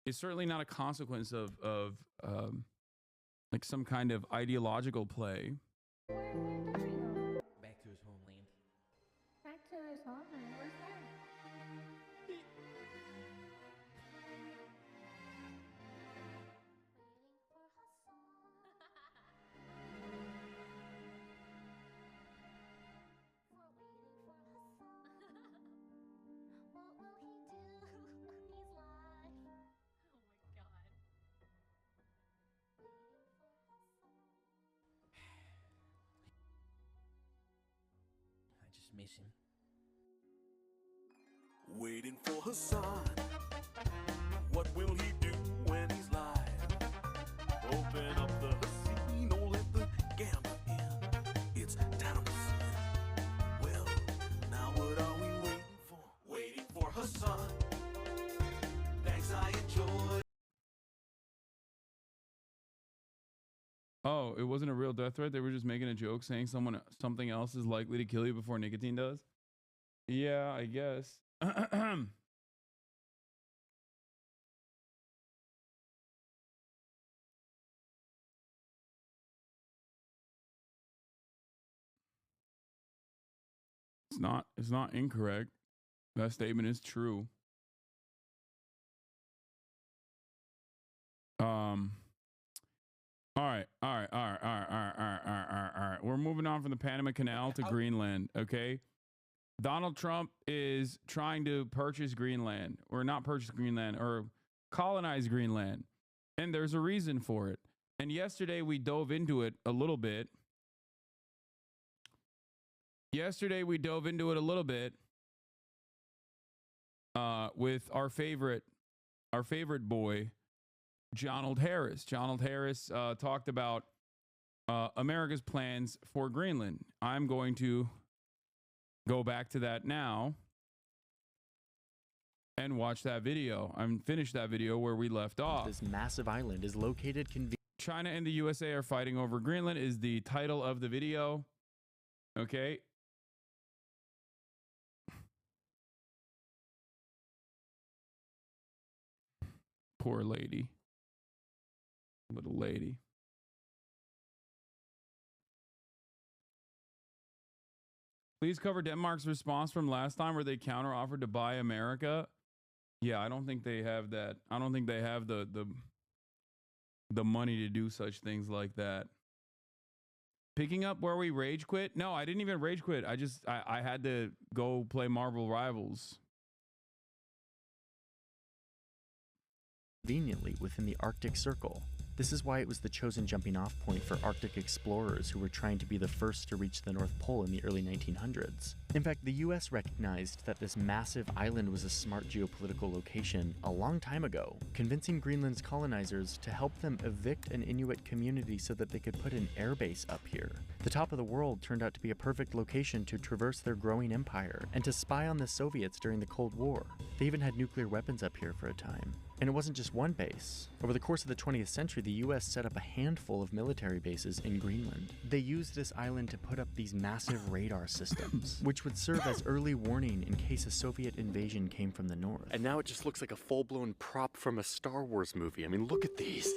is certainly not a consequence of like some kind of ideological play. Back to his homeland. Back to his homeland. Where's that? I just miss him. Waiting for Hasan. What will he do when he's live? Open up the casino, let the gambler in. It's time to sin. Well, now what are we waiting for? Waiting for Hasan. Thanks, I enjoyed. Oh, it wasn't a real death threat. They were just making a joke saying something else is likely to kill you before nicotine does. Yeah, I guess. It's not incorrect. That statement is true. All right. We're moving on from the Panama Canal to Greenland, okay? Donald Trump is trying to purchase Greenland, or not purchase Greenland, or colonize Greenland. And there's a reason for it. And yesterday we dove into it a little bit. With our favorite boy, Donald Harris. Donald Harris talked about America's plans for Greenland. I'm going to go back to that now and watch that video. I'm finished that video where we left off. This massive island is located China and the USA are fighting over Greenland is the title of the video. Okay. Poor lady. Little lady. Please cover Denmark's response from last time where they counter-offered to buy America. Yeah, I don't think they have that. I don't think they have the money to do such things like that. Picking up where we rage quit? No, I didn't even rage quit. I had to go play Marvel Rivals. Conveniently within the Arctic Circle. This is why it was the chosen jumping off point for Arctic explorers who were trying to be the first to reach the North Pole in the early 1900s. In fact, the US recognized that this massive island was a smart geopolitical location a long time ago, convincing Greenland's colonizers to help them evict an Inuit community so that they could put an airbase up here. The top of the world turned out to be a perfect location to traverse their growing empire and to spy on the Soviets during the Cold War. They even had nuclear weapons up here for a time. And it wasn't just one base. Over the course of the 20th century, the US set up a handful of military bases in Greenland. They used this island to put up these massive radar systems, which would serve as early warning in case a Soviet invasion came from the north. And now it just looks like a full-blown prop from a Star Wars movie. I mean, look at these.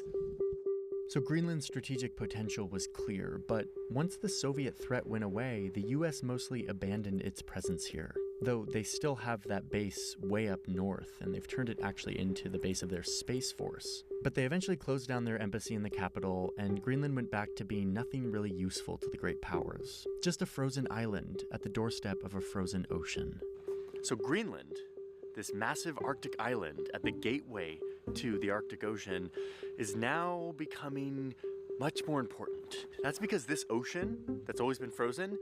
So Greenland's strategic potential was clear, but once the Soviet threat went away, the US mostly abandoned its presence here. Though they still have that base way up north, and they've turned it actually into the base of their Space Force. But they eventually closed down their embassy in the capital, and Greenland went back to being nothing really useful to the great powers. Just a frozen island at the doorstep of a frozen ocean. So Greenland, this massive Arctic island at the gateway to the Arctic Ocean, is now becoming much more important. That's because this ocean that's always been frozen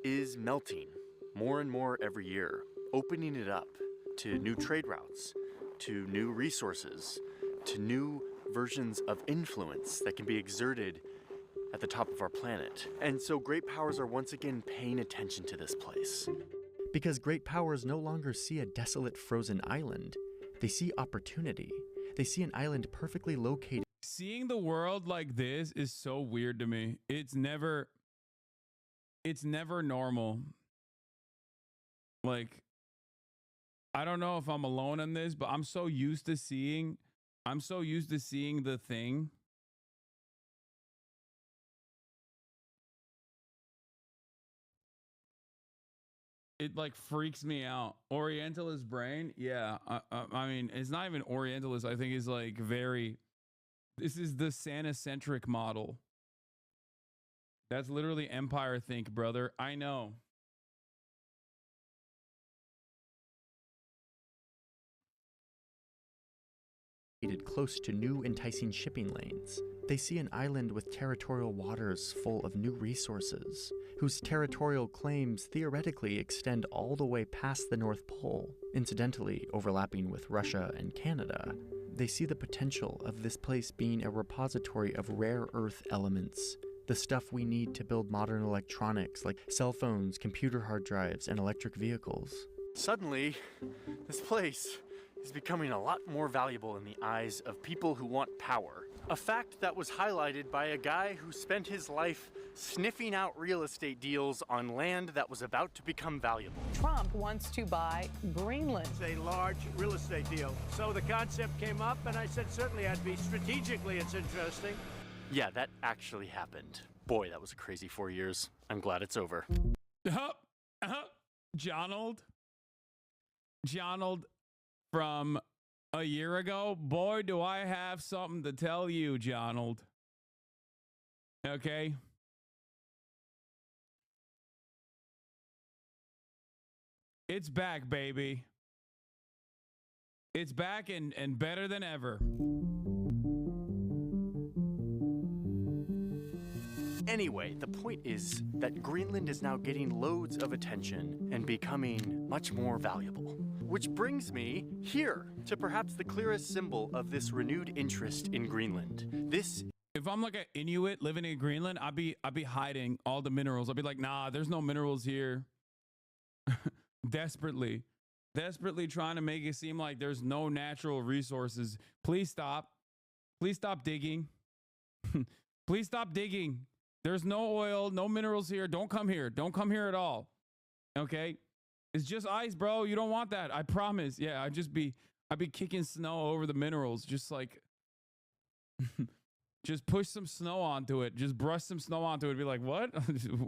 is melting more and more every year, opening it up to new trade routes, to new resources, to new versions of influence that can be exerted at the top of our planet. And so great powers are once again paying attention to this place. Because great powers no longer see a desolate frozen island, they see opportunity. They see an island perfectly located. Seeing the world like this is so weird to me. It's never normal. Like, I don't know if I'm alone on this, but I'm so used to seeing I'm so used to seeing the thing. It like freaks me out. Orientalist brain, yeah. I mean, it's not even Orientalist. I think is like very. This is the Santa-centric model. That's literally Empire think, brother. I know. Close to new enticing shipping lanes. They see an island with territorial waters full of new resources, whose territorial claims theoretically extend all the way past the North Pole, incidentally overlapping with Russia and Canada. They see the potential of this place being a repository of rare earth elements, the stuff we need to build modern electronics like cell phones, computer hard drives, and electric vehicles. Suddenly, this place is becoming a lot more valuable in the eyes of people who want power. A fact that was highlighted by a guy who spent his life sniffing out real estate deals on land that was about to become valuable. Trump wants to buy Greenland. It's a large real estate deal. So the concept came up, and I said, certainly, I'd be strategically, it's interesting. Yeah, that actually happened. Boy, that was a crazy 4 years. I'm glad it's over. Jonald from a year ago. Boy, do I have something to tell you, Jonald. Okay. It's back, baby. It's back and better than ever. Anyway, the point is that Greenland is now getting loads of attention and becoming much more valuable. Which brings me here to perhaps the clearest symbol of this renewed interest in Greenland. If I'm like an Inuit living in Greenland, I'd be hiding all the minerals. I'd be like, nah, there's no minerals here. Desperately trying to make it seem like there's no natural resources. Please stop. Please stop digging. Please stop digging. There's no oil, no minerals here. Don't come here. Don't come here at all. Okay? It's just ice, bro. You don't want that. I promise. Yeah, I'd be kicking snow over the minerals. Just like, just push some snow onto it. Just brush some snow onto it. Be like, what?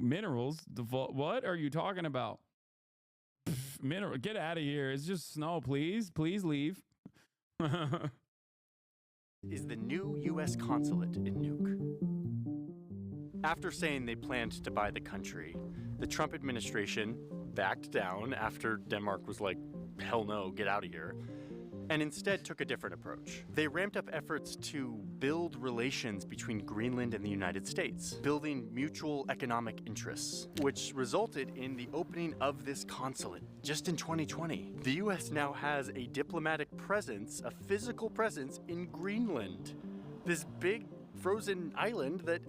Minerals? What are you talking about? Mineral, get out of here. It's just snow, please. Please leave. Is the new U.S. consulate in Nuuk. After saying they planned to buy the country, the Trump administration backed down after Denmark was like, hell no, get out of here, and instead took a different approach. They ramped up efforts to build relations between Greenland and the United States, building mutual economic interests, which resulted in the opening of this consulate just in 2020. The US now has a diplomatic presence, a physical presence in Greenland, this big frozen island that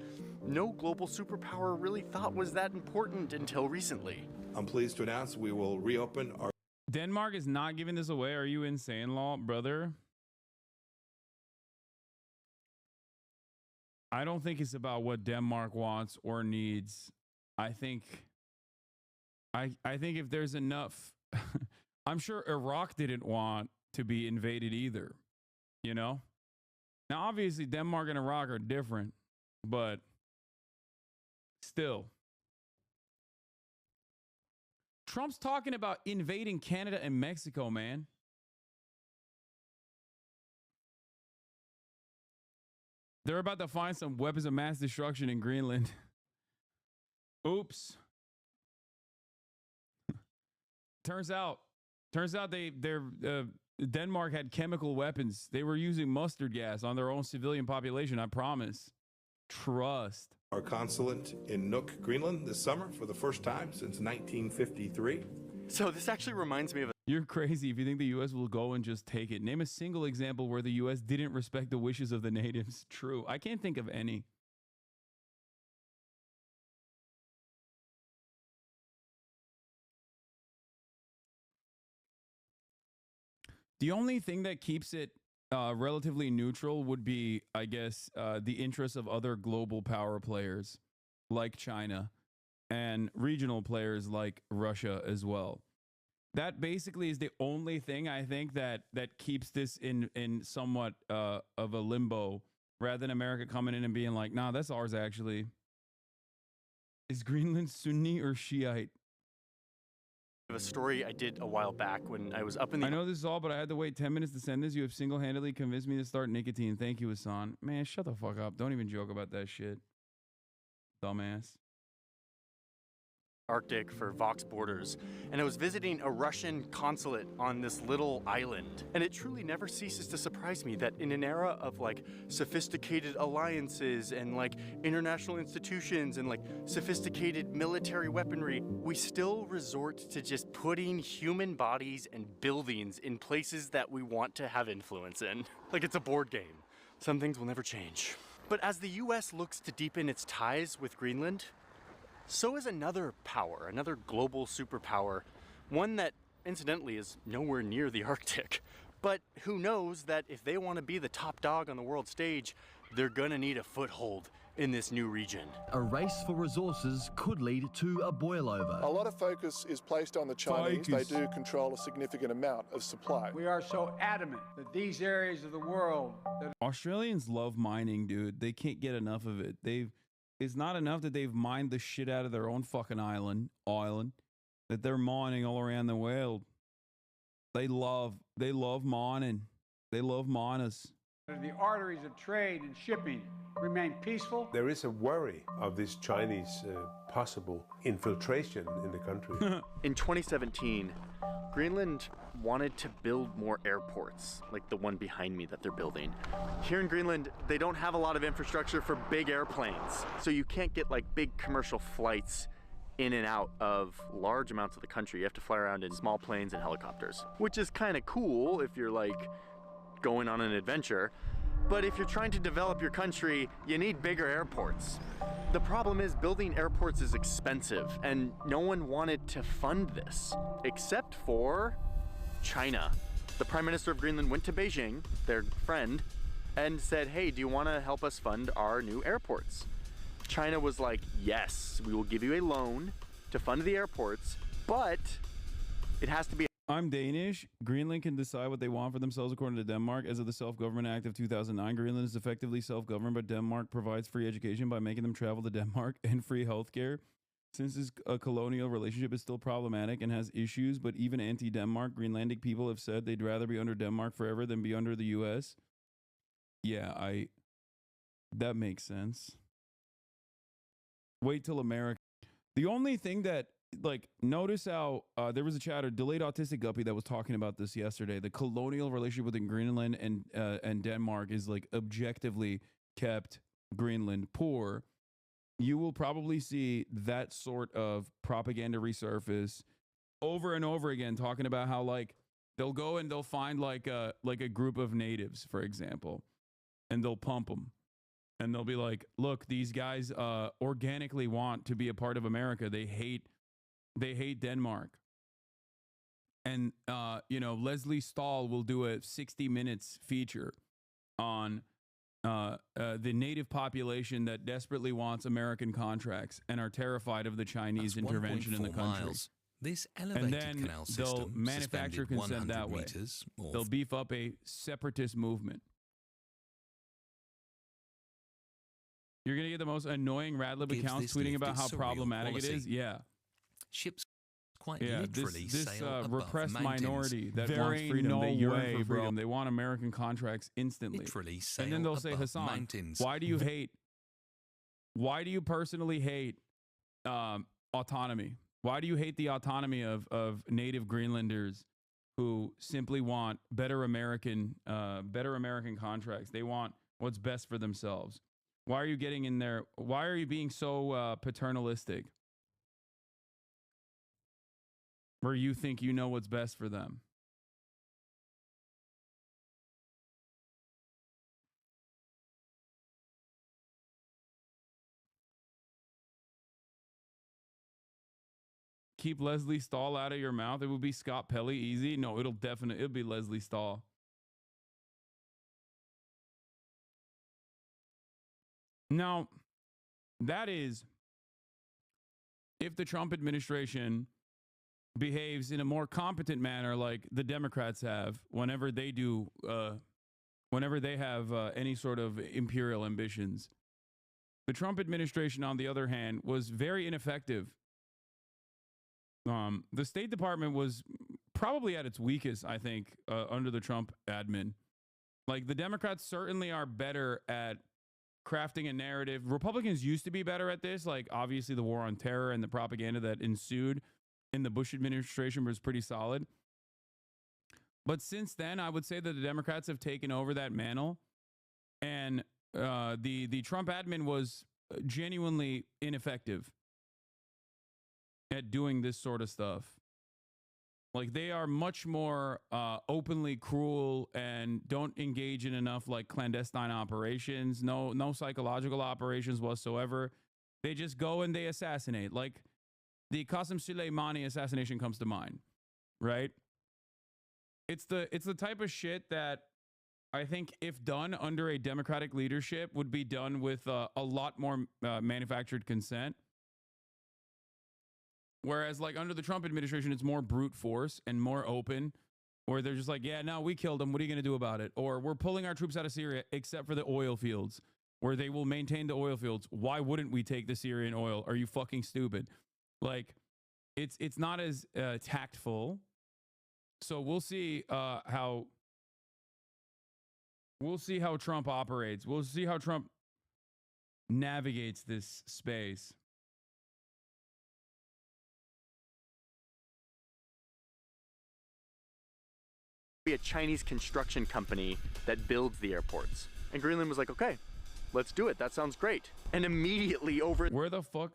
no global superpower really thought was that important until recently. I'm pleased to announce we will reopen our... Denmark is not giving this away. Are you insane, law, brother? I don't think it's about what Denmark wants or needs. I think if there's enough, I'm sure Iraq didn't want to be invaded either, you know? Now, obviously, Denmark and Iraq are different, but still. Trump's talking about invading Canada and Mexico, man. They're about to find some weapons of mass destruction in Greenland. Oops. Turns out Denmark had chemical weapons. They were using mustard gas on their own civilian population, I promise. Trust. Our consulate in Nuuk, Greenland this summer for the first time since 1953. So this actually reminds me of You're crazy if you think the U.S. will go and just take it. Name a single example where the U.S. didn't respect the wishes of the natives. True. I can't think of any. The only thing that keeps it relatively neutral would be, I guess, the interests of other global power players like China and regional players like Russia as well. That basically is the only thing I think that keeps this in somewhat of a limbo, rather than America coming in and being like, nah, that's ours actually. Is Greenland Sunni or Shiite? A story I did a while back when I was up in the. I know this is all, but I had to wait 10 minutes to send this. You have single-handedly convinced me to start nicotine. Thank you, Hasan. Man, shut the fuck up. Don't even joke about that shit. Dumbass. Arctic for Vox Borders, and I was visiting a Russian consulate on this little island. And it truly never ceases to surprise me that in an era of like sophisticated alliances and like international institutions and like sophisticated military weaponry, we still resort to just putting human bodies and buildings in places that we want to have influence in. Like it's a board game. Some things will never change. But as the US looks to deepen its ties with Greenland, so is another power, another global superpower, one that, incidentally, is nowhere near the Arctic. But who knows that if they want to be the top dog on the world stage, they're gonna need a foothold in this new region. A race for resources could lead to a boil-over. A lot of focus is placed on the Chinese. They do control a significant amount of supply. We are so adamant that these areas of the world... Australians love mining, dude. They can't get enough of it. It's not enough that they've mined the shit out of their own fucking island, that they're mining all around the world. They love mining. They love miners. The arteries of trade and shipping remain peaceful. There is a worry of this Chinese possible infiltration in the country. In 2017, Greenland wanted to build more airports, like the one behind me that they're building. Here in Greenland, they don't have a lot of infrastructure for big airplanes, so you can't get like big commercial flights in and out of large amounts of the country. You have to fly around in small planes and helicopters, which is kind of cool if you're like going on an adventure. But if you're trying to develop your country, you need bigger airports. The problem is building airports is expensive, and no one wanted to fund this, except for China. The Prime Minister of Greenland went to Beijing, their friend, and said, hey, do you want to help us fund our new airports? China was like, yes, we will give you a loan to fund the airports, but it has to be. I'm Danish. Greenland can decide what they want for themselves according to Denmark. As of the Self-Government Act of 2009, Greenland is effectively self-governed, but Denmark provides free education by making them travel to Denmark and free healthcare. Since this colonial relationship is still problematic and has issues, but even anti-Denmark Greenlandic people have said they'd rather be under Denmark forever than be under the U.S. Yeah, that makes sense. Wait till America. The only thing that, like, notice how there was a chatter, Delayed Autistic Guppy, that was talking about this yesterday. The colonial relationship within Greenland and Denmark is, like, objectively kept Greenland poor. You will probably see that sort of propaganda resurface over and over again, talking about how, like, they'll go and they'll find like a group of natives, for example, and they'll pump them. And they'll be like, look, these guys organically want to be a part of America. They hate Denmark. And, Leslie Stahl will do a 60 minutes feature on the native population that desperately wants American contracts and are terrified of the Chinese intervention in the country. Miles. This elevated and then canal they'll system, manufacture consent that way. They'll beef up a separatist movement. You're going to get the most annoying Radlib accounts tweeting about how problematic it is. Yeah. Ships quite literally this sail repressed above mountains. minority that There wants ain't freedom. no They yearn way, for freedom. bro. They want American contracts instantly. Literally sail And then they'll say, above Hasan, mountains. why do you personally hate autonomy? Why do you hate the autonomy of native Greenlanders who simply want better American contracts? They want what's best for themselves. Why are you getting in there? Why are you being so paternalistic? Where you think you know what's best for them? Keep Leslie Stahl out of your mouth. It would be Scott Pelley easy. No, it'll be Leslie Stahl. Now, that is if the Trump administration behaves in a more competent manner, like the Democrats have, whenever they do, whenever they have any sort of imperial ambitions. The Trump administration, on the other hand, was very ineffective. The State Department was probably at its weakest, I think, under the Trump admin. Like, the Democrats certainly are better at crafting a narrative. Republicans used to be better at this. Like, obviously, the war on terror and the propaganda that ensued in the Bush administration was pretty solid. But since then, I would say that the Democrats have taken over that mantle. And the Trump admin was genuinely ineffective at doing this sort of stuff. Like, they are much more openly cruel and don't engage in enough like clandestine operations, no psychological operations whatsoever. They just go and they assassinate. Like, the Qasem Soleimani assassination comes to mind, right? It's the type of shit that I think, if done under a Democratic leadership, would be done with a lot more manufactured consent. Whereas, like, under the Trump administration, it's more brute force and more open, where they're just like, yeah, no, we killed them. What are you going to do about it? Or we're pulling our troops out of Syria, except for the oil fields, where they will maintain the oil fields. Why wouldn't we take the Syrian oil? Are you fucking stupid? Like, it's not as tactful. So we'll see how Trump operates. We'll see how Trump navigates this space. Be a Chinese construction company that builds the airports. And Greenland was like, okay, let's do it. That sounds great. And immediately over... Where the fuck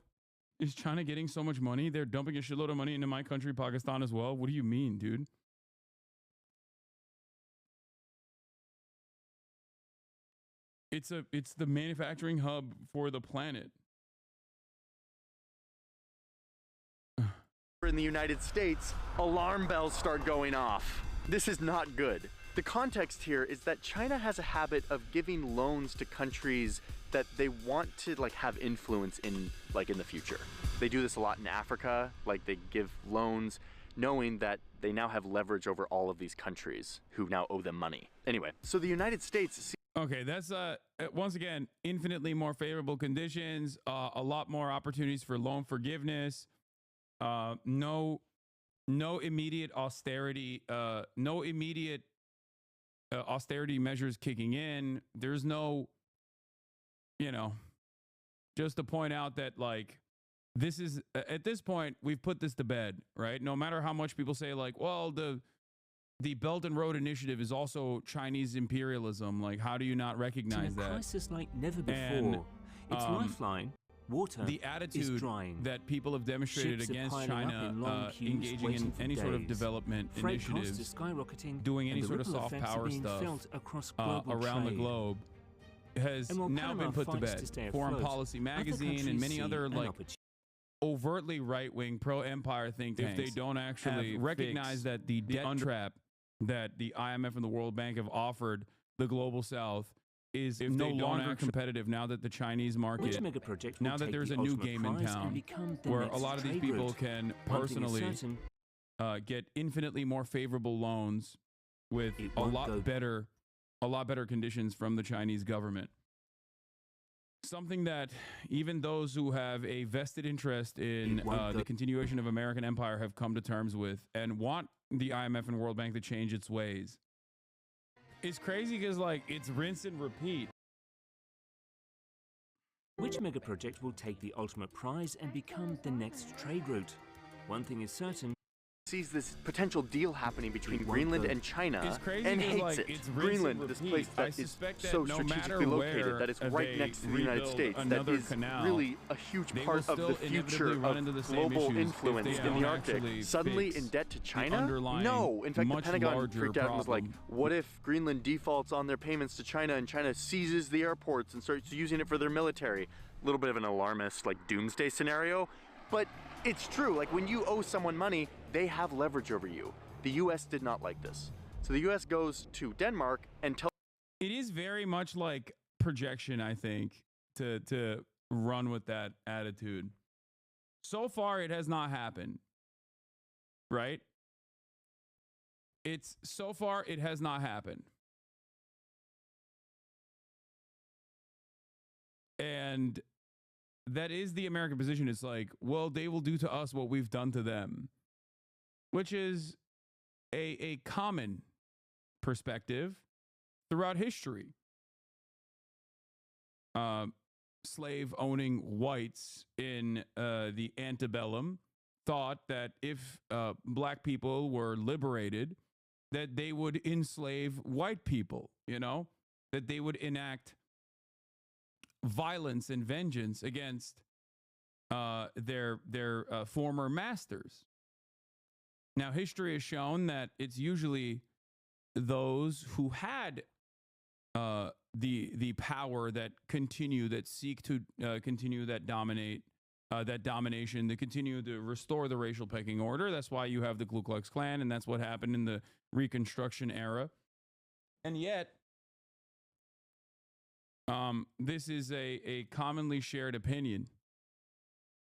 is China getting so much money? They're dumping a shitload of money into my country, Pakistan, as well. What do you mean, dude? It's the manufacturing hub for the planet. In the United States, alarm bells start going off. This is not good. The context here is that China has a habit of giving loans to countries that they want to like have influence in, like in the future. They do this a lot in Africa. Like, they give loans knowing that they now have leverage over all of these countries who now owe them money. Anyway, so the United States... Okay, that's once again infinitely more favorable conditions, a lot more opportunities for loan forgiveness, no immediate austerity, austerity measures kicking in. There's no, just to point out that, like, this is at this point we've put this to bed, right? No matter how much people say, like, well, the Belt and Road Initiative is also Chinese imperialism. Like, how do you not recognize that? Crisis like never before. And, its lifeline, water, the attitude is drying. that people have demonstrated Ships against China engaging in any sort of development initiatives, doing any sort of soft power stuff around the globe, has now been put to bed. Foreign Policy Magazine and many other overtly right-wing pro-empire think tanks, if they don't actually recognize that the debt trap that the IMF and the World Bank have offered the global South is no longer competitive now that the Chinese market, now that there's a new game in town where a lot of these people can personally get infinitely more favorable loans with a lot better conditions from the Chinese government. Something that even those who have a vested interest in the continuation of American empire have come to terms with and want the IMF and World Bank to change its ways. It's crazy because, like, it's rinse and repeat. Which mega project will take the ultimate prize and become the next trade route? One thing is certain. Sees this potential deal happening between Greenland and China and hates it. Greenland, this place that is so strategically located, that is right next to the United States, that is really a huge part of the future of global influence in the Arctic. Suddenly in debt to China? No. In fact, the Pentagon freaked out and was like, what if Greenland defaults on their payments to China and China seizes the airports and starts using it for their military? A little bit of an alarmist, like, doomsday scenario. But it's true. Like, when you owe someone money, they have leverage over you. The U.S. did not like this. So the U.S. goes to Denmark and tells... It is very much like projection, I think, to run with that attitude. So far, it has not happened. right? It's so far, it has not happened. And that is the American position. It's like, well, they will do to us what we've done to them, which is a common perspective throughout history. Slave owning whites in the antebellum thought that if black people were liberated, that they would enslave white people, you know, that they would enact violence and vengeance against their former masters. Now, history has shown that it's usually those who had the power that seek to continue that domination, to continue to restore the racial pecking order. That's why you have the Ku Klux Klan, and that's what happened in the Reconstruction era. And yet, this is a commonly shared opinion.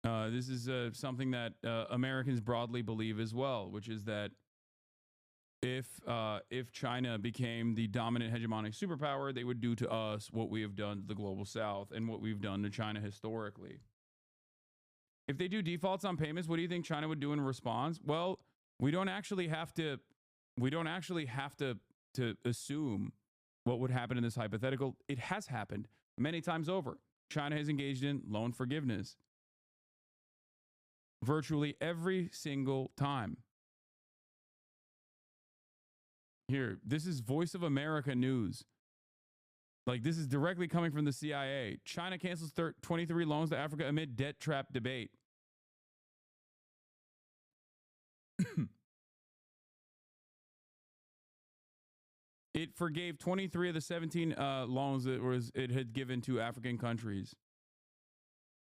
This is something that Americans broadly believe as well, which is that if China became the dominant hegemonic superpower, they would do to us what we have done to the global South and what we've done to China historically. If they do defaults on payments, what do you think China would do in response? Well, we don't actually have to assume what would happen in this hypothetical. It has happened many times over. China has engaged in loan forgiveness virtually every single time. Here, this is Voice of America News. Like, this is directly coming from the CIA. China cancels 23 loans to Africa amid debt trap debate. It forgave 23 of the 17 loans that it had given to African countries.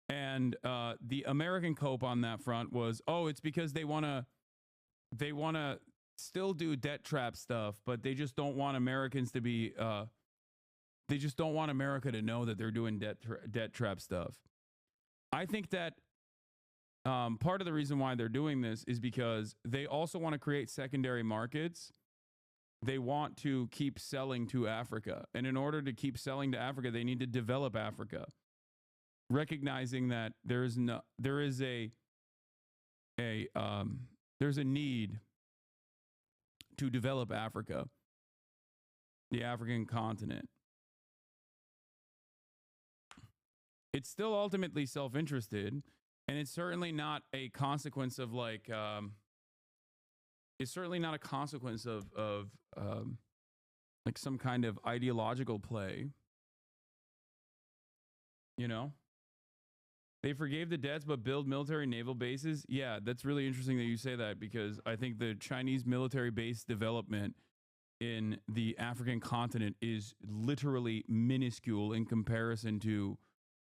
And the American cope on that front was, oh, it's because they want to still do debt trap stuff, but they just don't want Americans to be they just don't want America to know that they're doing debt trap stuff. I think that part of the reason why they're doing this is because they also want to create secondary markets. They want to keep selling to Africa, and in order to keep selling to Africa, they need to develop Africa, recognizing that there is a need to develop Africa, the African continent. It's still ultimately self-interested, and it's certainly not a consequence of like like some kind of ideological play. You know, they forgave the debts but build military naval bases. Yeah, that's really interesting that you say that, because I think the Chinese military base development in the African continent is literally minuscule in comparison to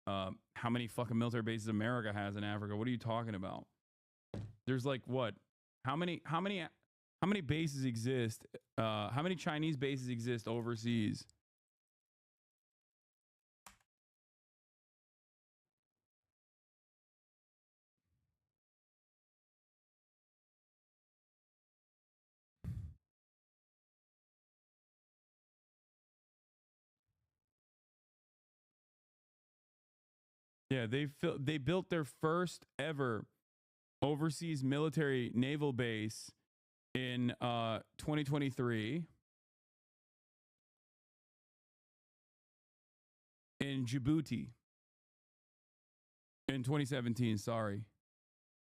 how many fucking military bases America has in Africa. What are you talking about? There's like what? How many bases exist? How many Chinese bases exist overseas? Yeah, they built their first ever overseas military naval base in 2023 in Djibouti. In 2017, sorry,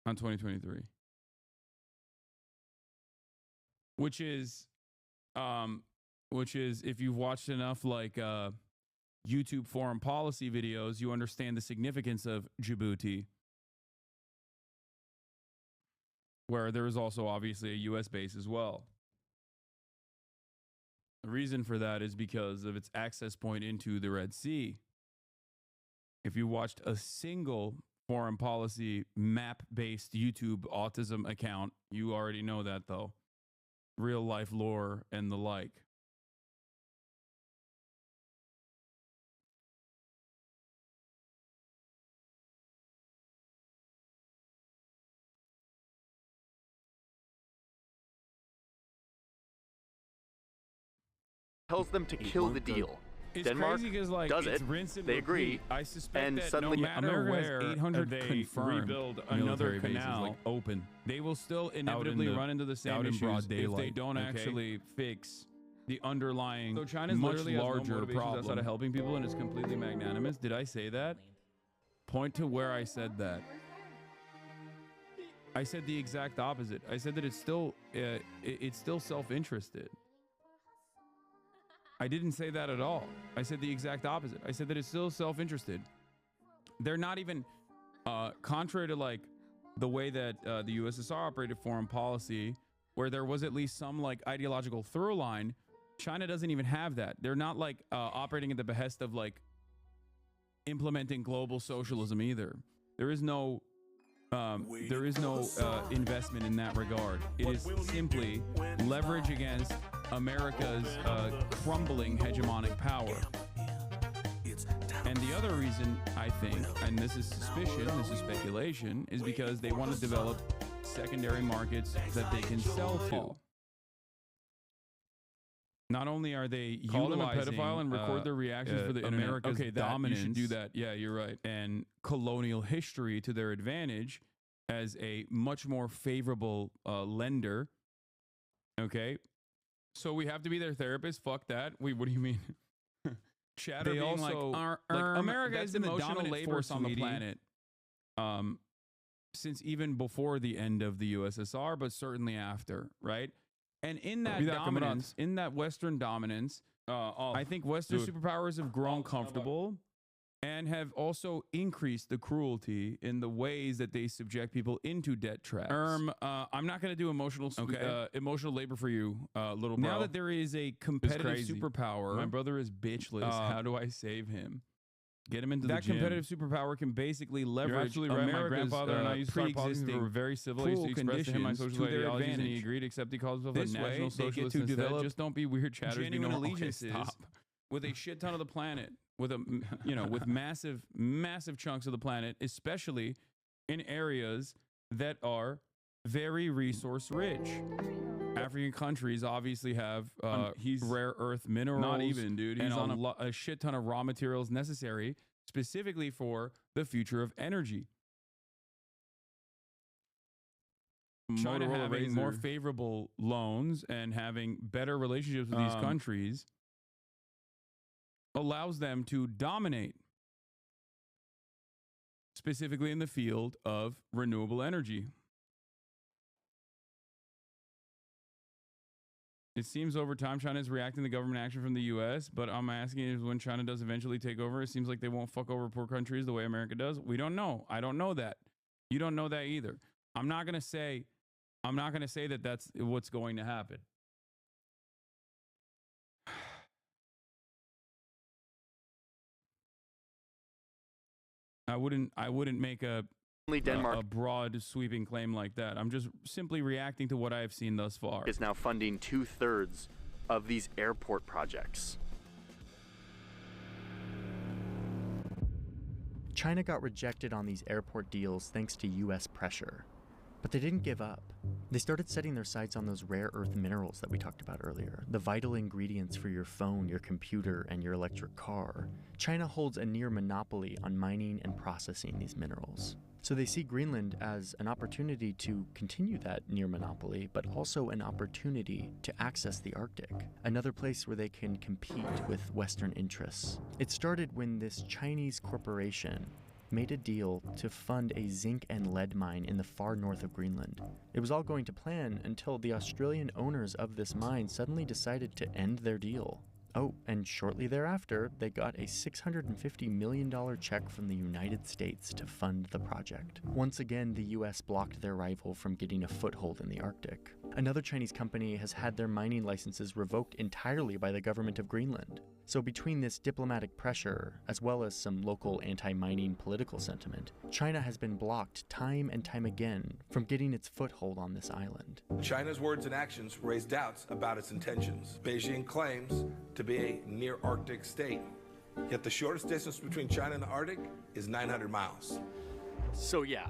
on 2023, which is if you've watched enough like YouTube foreign policy videos, you understand the significance of Djibouti, where there is also obviously a U.S. base as well. The reason for that is because of its access point into the Red Sea. If you watched a single foreign policy map-based YouTube autism account, you already know that, though. Real life lore and the like. tells them to kill the deal. It's Denmark crazy because like does it's it. rinse and They repeat. agree, I suspect and that suddenly no matter America where has 800 they confirmed rebuild another military bases, canal, like, open, they will still inevitably the- run into the same out in issues broad if they daylight, don't okay? actually fix the underlying. So China's much literally has larger no motivation problem. outside of helping people, and it's completely magnanimous. Did I say that? Point to where I said that. I said the exact opposite. I said that it's still self-interested. I didn't say that at all. I said the exact opposite. I said that it's still self-interested. They're not even, contrary to like the way that the USSR operated foreign policy, where there was at least some like ideological through line. China doesn't even have that. They're not like operating at the behest of like implementing global socialism either. There is no investment in that regard. It is simply leverage against America's crumbling hegemonic power. And the other reason, I think, and this is suspicion, this is speculation, is because they want to develop secondary markets that they can sell to. Not only are they Call them a utilizing pedophile and record their reactions for the internet. America's Okay, dominance, you should do that. yeah, you're right, and colonial history to their advantage as a much more favorable lender. Okay, so we have to be their therapist. Fuck that. Wait, what do you mean? Chatter They being also- like America that's is been the the dominant dominant force on the sweetie. planet. Since even before the end of the USSR, but certainly after, right? And in that dominance, in that Western dominance, I think Western superpowers have grown comfortable and have also increased the cruelty in the ways that they subject people into debt traps. I'm not going to do emotional labor for you, little bro. Now that there is a competitive superpower, my brother is bitchless. How do I save him? Get him into the gym. That competitive superpower can basically leverage America's My grandfather and I used to start politics. We were very civil. I used to express to him my social ideologies, and he agreed, except he calls himself a national socialist they get to develop Just don't be weird chatters. genuine allegiances with a shit ton of the planet, with with massive chunks of the planet, especially in areas that are very resource rich. African countries obviously have rare earth minerals. Not even, dude. He's and on a shit ton of raw materials necessary specifically for the future of energy. China having more favorable loans and having better relationships with these countries allows them to dominate, specifically in the field of renewable energy. It seems over time China is reacting to government action from the U.S., but I'm asking is when China does eventually take over, it seems like they won't fuck over poor countries the way America does. We don't know. I don't know that. You don't know that either. I'm not going to say that that's what's going to happen. I wouldn't make a broad sweeping claim like that. I'm just simply reacting to what I have seen thus far. Is now funding 2/3 of these airport projects. China got rejected on these airport deals thanks to US pressure. But they didn't give up. They started setting their sights on those rare earth minerals that we talked about earlier, the vital ingredients for your phone, your computer, and your electric car. China holds a near monopoly on mining and processing these minerals. So they see Greenland as an opportunity to continue that near monopoly, but also an opportunity to access the Arctic, another place where they can compete with Western interests. It started when this Chinese corporation made a deal to fund a zinc and lead mine in the far north of Greenland. It was all going to plan until the Australian owners of this mine suddenly decided to end their deal. Oh, and shortly thereafter, they got a $650 million check from the United States to fund the project. Once again, the US blocked their rival from getting a foothold in the Arctic. Another Chinese company has had their mining licenses revoked entirely by the government of Greenland. So between this diplomatic pressure, as well as some local anti-mining political sentiment, China has been blocked time and time again from getting its foothold on this island. China's words and actions raise doubts about its intentions. Beijing claims to be a near-Arctic state, yet the shortest distance between China and the Arctic is 900 miles. So yeah,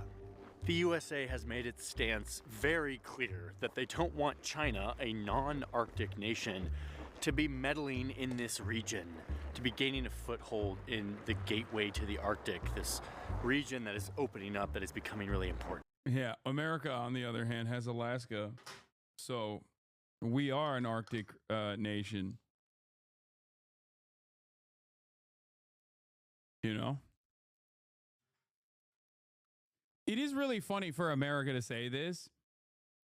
the USA has made its stance very clear that they don't want China, a non-Arctic nation, To be meddling in this region, to be gaining a foothold in the gateway to the Arctic, this region that is opening up, that is becoming really important. Yeah, America, on the other hand, has Alaska. So we are an Arctic nation. You know? It is really funny for America to say this.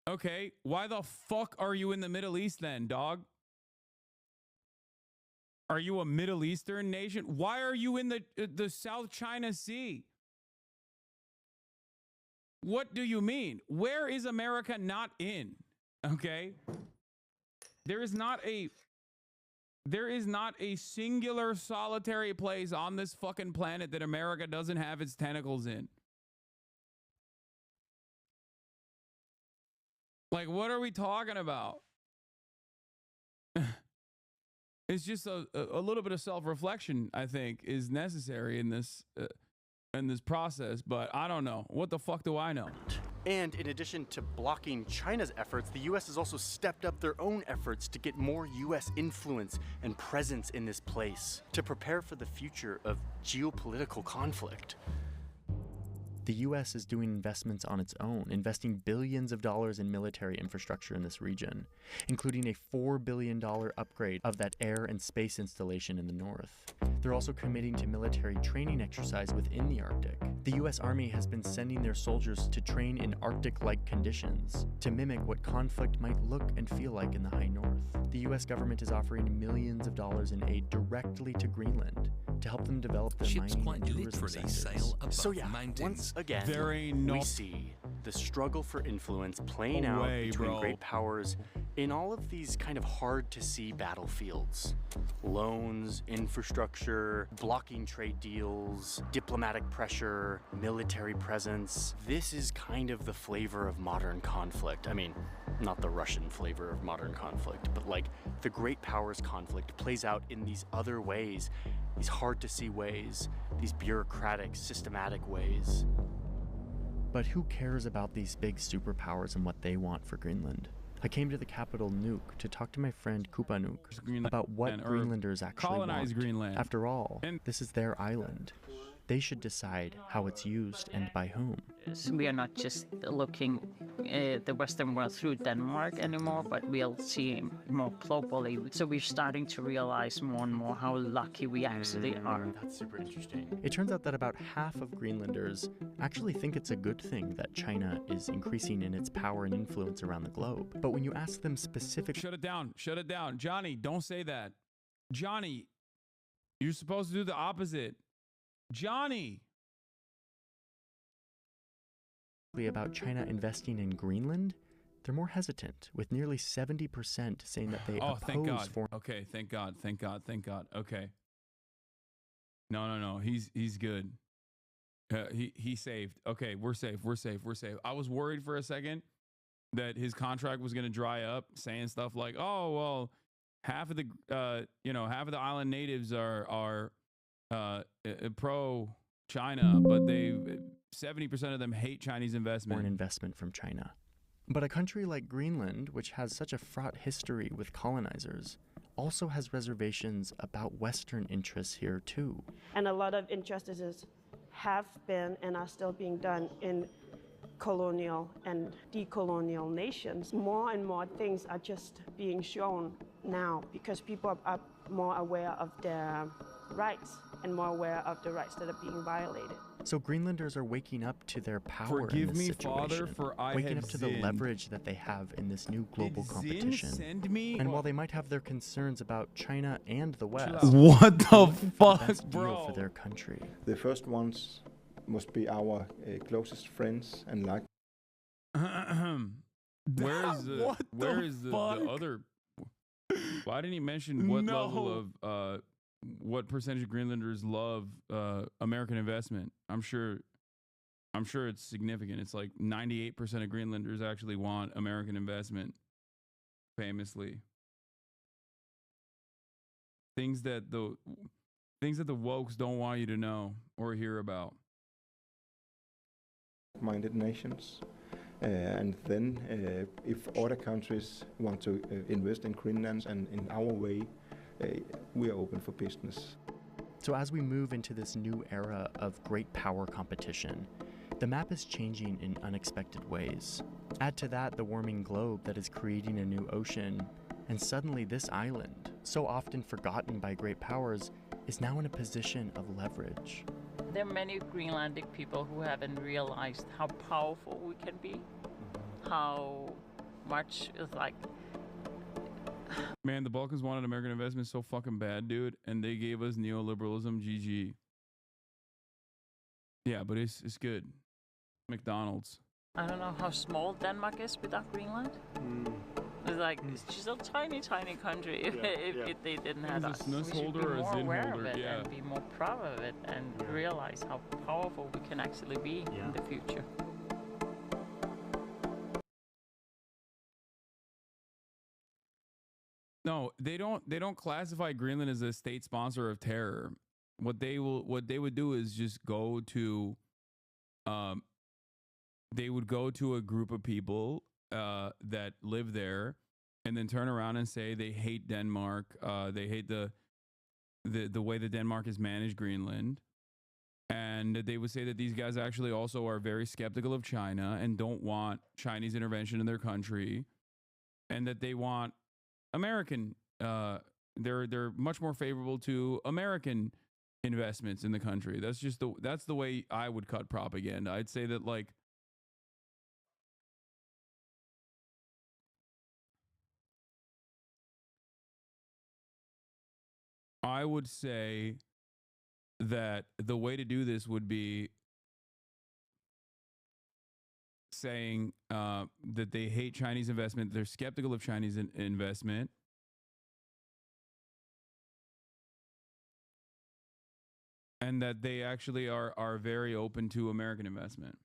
Okay, why the fuck are you in the Middle East then, dog? Are you a Middle Eastern nation? Why are you in the South China Sea? What do you mean? Where is America not in? Okay? There is not a singular solitary place on this fucking planet that America doesn't have its tentacles in. Like, what are we talking about? It's just a little bit of self-reflection, I think, is necessary in this process, but I don't know. What the fuck do I know? And in addition to blocking China's efforts, the U.S. has also stepped up their own efforts to get more U.S. influence and presence in this place, to prepare for the future of geopolitical conflict. The U.S. is doing investments on its own, investing billions of dollars in military infrastructure in this region, including a $4 billion upgrade of that air and space installation in the north. They're also committing to military training exercise within the Arctic. The U.S. Army has been sending their soldiers to train in Arctic-like conditions, to mimic what conflict might look and feel like in the high north. The U.S. government is offering millions of dollars in aid directly to Greenland to help them develop their Ships mining quite and tourism literally sectors. sail above So yeah, mountains. once again, There ain't no we see the struggle for influence playing No out way, between bro. great powers in all of these kind of hard-to-see battlefields. Loans, infrastructure, blocking trade deals, diplomatic pressure, military presence. This is kind of the flavor of modern conflict. I mean, not the Russian flavor of modern conflict, but like the great powers conflict plays out in these other ways, these hard-to-see ways, these bureaucratic, systematic ways. But who cares about these big superpowers and what they want for Greenland? I came to the capital, Nuuk, to talk to my friend Kupanuk about what Greenlanders actually colonize want. Greenland. After all, this is their island. They should decide how it's used and by whom. So we are not just looking the Western world through Denmark anymore, but we'll see more globally. So we're starting to realize more and more how lucky we actually are. That's super interesting. It turns out that about half of Greenlanders actually think it's a good thing that China is increasing in its power and influence around the globe. But when you ask them specifically... Shut it down. Shut it down. Johnny, don't say that. Johnny, you're supposed to do the opposite. Johnny! About China investing in Greenland, they're more hesitant, with nearly 70% saying that they oppose thank God. foreign... Okay, thank God, thank God, thank God. Okay. No. He's good. He saved. Okay, we're safe. I was worried for a second that his contract was going to dry up, saying stuff like, "Oh, well, half of the island natives are pro China, but 70% of them hate Chinese investment." Foreign investment from China. But a country like Greenland, which has such a fraught history with colonizers, also has reservations about Western interests here too. And a lot of injustices have been and are still being done in colonial and decolonial nations. More and more things are just being shown now because people are more aware of their rights and more aware of the rights that are being violated. So Greenlanders are waking up to their power Forgive in this me, situation, Father, for I waking have up to the sinned. leverage that they have in this new global Did competition. Zin send me? And while they might have their concerns about China and the West, What the they're looking for the fuck, best deal bro? for their country. The first ones must be our closest friends and like. Where is the other? Why didn't he mention what level of what percentage of Greenlanders love American investment? I'm sure it's significant. It's like 98% of Greenlanders actually want American investment. Famously, things that the wokes don't want you to know or hear about. Minded nations, And then if other countries want to invest in Greenland and in our way, we are open for business. So as we move into this new era of great power competition, the map is changing in unexpected ways. Add to that the warming globe that is creating a new ocean, and suddenly this island, so often forgotten by great powers, is now in a position of leverage. There are many Greenlandic people who haven't realized how powerful we can be, how much is like... Man, the Balkans wanted American investment so fucking bad, dude, and they gave us neoliberalism, GG. Yeah, but it's good. McDonald's. I don't know how small Denmark is without Greenland. It's like, it's just a tiny, tiny country if they didn't have us. We should be more aware of it and be more proud of it and realize how powerful we can actually be in the future. No, they don't classify Greenland as a state sponsor of terror. What they would do is just go to they would go to a group of people that live there and then turn around and say they hate Denmark, they hate the way that Denmark has managed Greenland, and they would say that these guys actually also are very skeptical of China and don't want Chinese intervention in their country, and that they want American they're much more favorable to American investments in the country. That's the way I would cut propaganda. I'd say that, like, I would say that the way to do this would be saying that they hate Chinese investment, they're skeptical of Chinese investment, and that they actually are very open to American investment.